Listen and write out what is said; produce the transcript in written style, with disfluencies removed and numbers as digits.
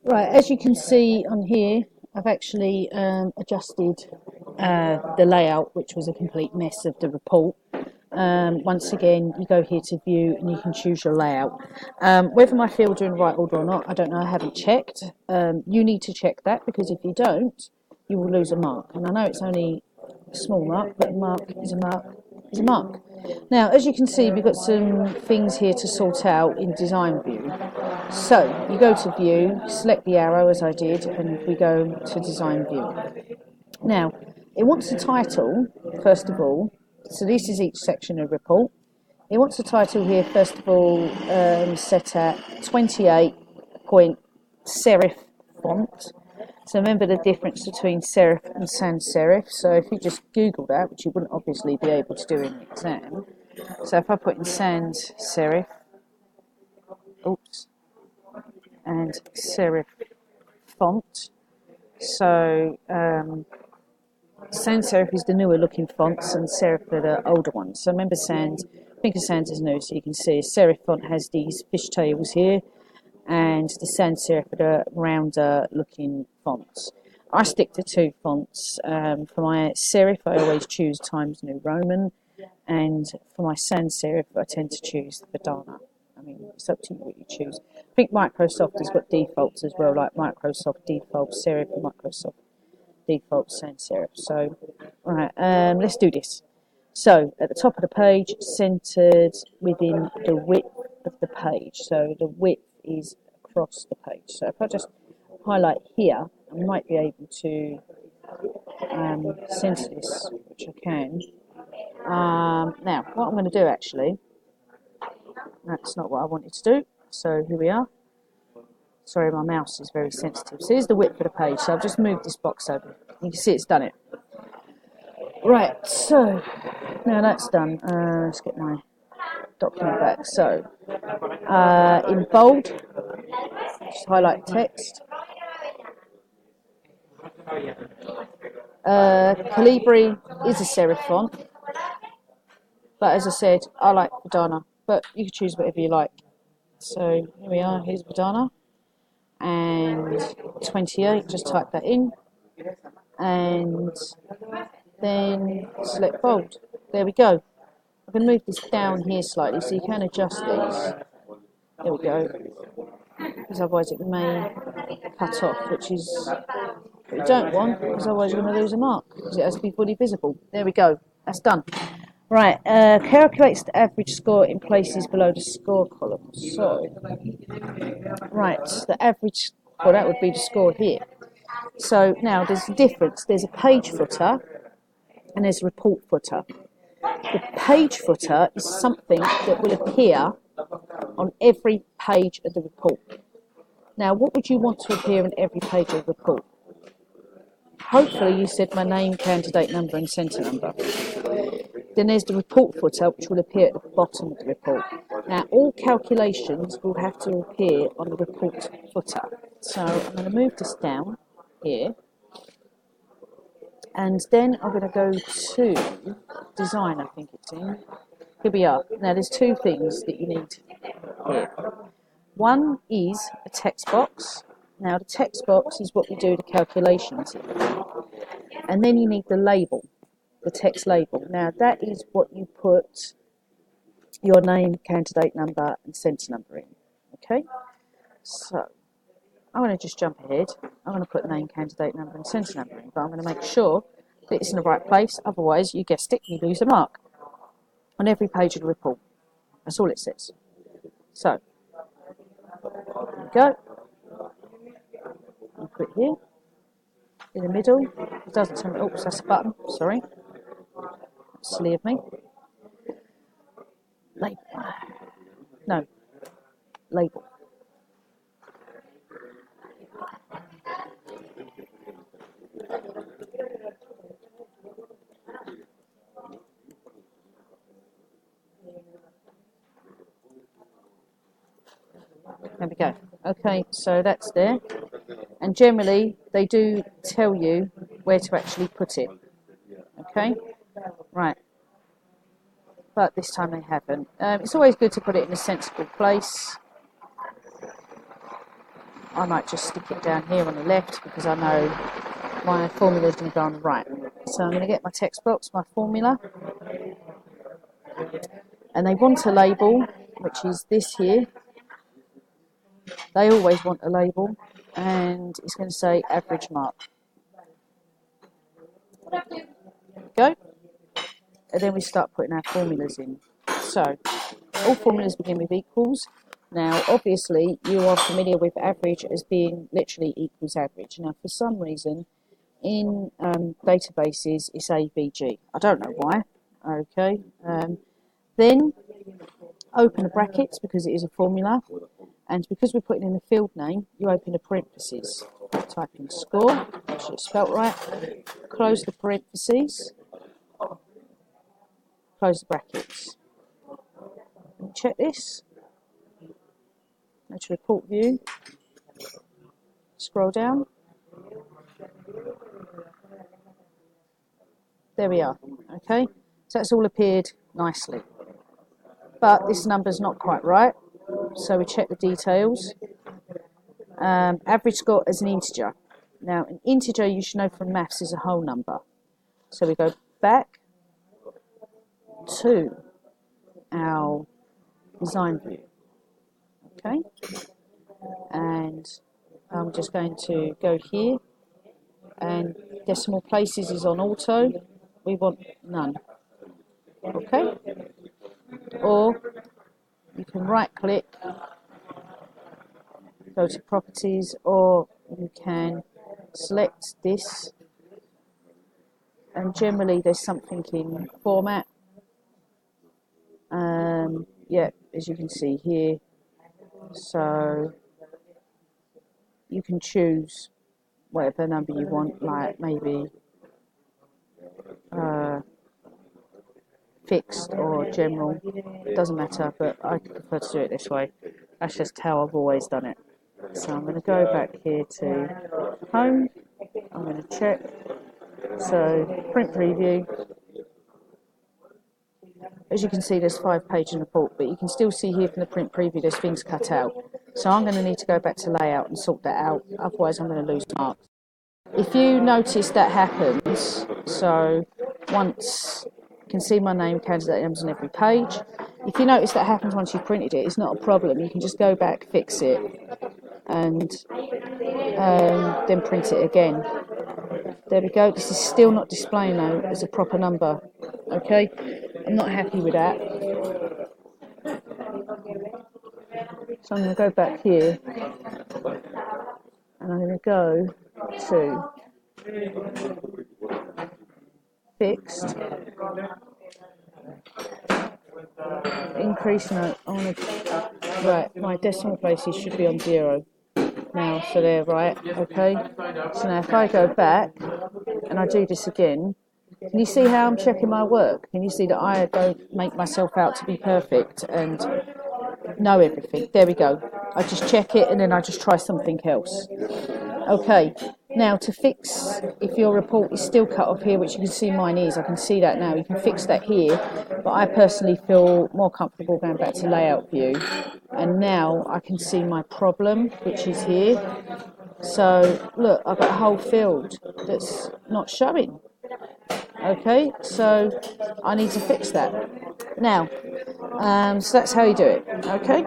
Right, as you can see on here, I've actually adjusted the layout, which was a complete mess of the report. Once again, you go here to view and you can choose your layout. Whether my fields are in the right order or not, I don't know, I haven't checked. You need to check that, because if you don't, you will lose a mark. And I know it's only a small mark, but a mark is a mark is a mark. Now, as you can see, we've got some things here to sort out in design view. So you go to view, select the arrow as I did, and we go to design view. Now, it wants a title, first of all. So this is each section of report. It wants a title here, first of all, set at 28 point serif font. So remember the difference between serif and sans serif. So if you just Google that, which you wouldn't obviously be able to do in the exam. So if I put in sans serif, and serif font. So sans serif is the newer looking fonts, and serif are the older ones. So remember sans, think of sans as new, so you can see serif font has these fishtails here, and the sans serif are the rounder looking fonts. I stick to two fonts. For my serif, I always choose Times New Roman, and for my sans serif, I tend to choose Verdana. I mean, it's up to you what you choose. I think Microsoft has got defaults as well, like Microsoft default serif and Microsoft default sans serif. So, right, let's do this. So, at the top of the page, centered within the width of the page. So, the width is across the page. So, if I just highlight here, I might be able to center this, which I can. Now, what I'm going to do actually, that's not what I wanted to do. So, here we are. Sorry, my mouse is very sensitive. So here's the width of the page. So I've just moved this box over. You can see it's done it. Right, so now that's done. Let's get my document back. So in bold, just highlight text. Calibri is a serif font, but as I said, I like Verdana, but you can choose whatever you like. So here we are. Here's Verdana, and 28. Just type that in, and then select bold. There we go. I'm going to move this down here slightly so you can adjust these. There we go. Because otherwise it may cut off, which is what you don't want, because otherwise you're going to lose a mark, because it has to be fully visible. There we go. That's done. Right, calculates the average score in places below the score column. So, right, the average, well, that would be the score here. So now there's a difference. There's a page footer and there's a report footer. The page footer is something that will appear on every page of the report. Now, what would you want to appear on every page of the report? Hopefully you said my name, candidate number and centre number. Then there's the report footer, which will appear at the bottom of the report. Now, all calculations will have to appear on the report footer. So I'm going to move this down here. And then I'm going to go to design, I think it's in. Here we are. Now, there's two things that you need here. One is a text box. Now, the text box is what we do the calculations in. And then you need the label, the text label. Now, that is what you put your name, candidate number, and centre number in. Okay? So, I'm going to just jump ahead. I'm going to put name, candidate number, and centre number in, but I'm going to make sure that it's in the right place. Otherwise, you guessed it, you lose a mark on every page of the report. That's all it says. So, there we go. I'll put it here, in the middle. It doesn't tell me, oops, that's a button, sorry. That's silly of me. Label. No, label. There we go. Okay, so that's there. And generally, they do tell you where to actually put it. Okay? Right. But this time they haven't. It's always good to put it in a sensible place. I might just stick it down here on the left because I know my formula is going to go on the right. So I'm going to get my text box, my formula, and they want a label, which is this here. They always want a label, and it's going to say average mark. Go. And then we start putting our formulas in. So all formulas begin with equals. Now, obviously, you are familiar with average as being literally equals average. Now, for some reason, in databases, it's AVG. I don't know why. Okay. Then open the brackets because it is a formula. And because we're putting in the field name, you open the parentheses. Type in score, make sure it's spelt right. Close the parentheses. Close the brackets. And check this. Go to report view. Scroll down. There we are. Okay, so that's all appeared nicely. But this number's not quite right. So we check the details. Average score as an integer. Now, an integer you should know from maths is a whole number. So we go back to our design view. Okay, and I'm just going to go here, and decimal places is on auto. We want none. Okay, or you can right click, go to properties, or you can select this, and generally there's something in format. Yeah, as you can see here, so you can choose whatever number you want, like maybe fixed or general, doesn't matter, but I prefer to do it this way. That's just how I've always done it. So I'm going to go back here to home. I'm going to check. So print preview. As you can see, there's 5-page report, but you can still see here from the print preview there's things cut out. So I'm going to need to go back to layout and sort that out, otherwise I'm going to lose marks. If you notice that happens, so once you can see my name, candidate names on every page. If you notice that happens once you've printed it, it's not a problem. You can just go back, fix it, and then print it again. There we go. This is still not displaying though as a proper number. Okay, I'm not happy with that. So I'm going to go back here, and I'm going to go to fixed. Increase note. Right, my decimal places should be on 0 now, so they're right. Okay. So now if I go back and I do this again, can you see how I'm checking my work? Can you see that I don't make myself out to be perfect and know everything? There we go. I just check it and then I just try something else. Okay, now to fix, if your report is still cut off here, which you can see mine is, I can see that now, you can fix that here, but I personally feel more comfortable going back to layout view. And now I can see my problem, which is here. So look, I've got a whole field that's not showing. Okay, so I need to fix that. Now, so that's how you do it, okay?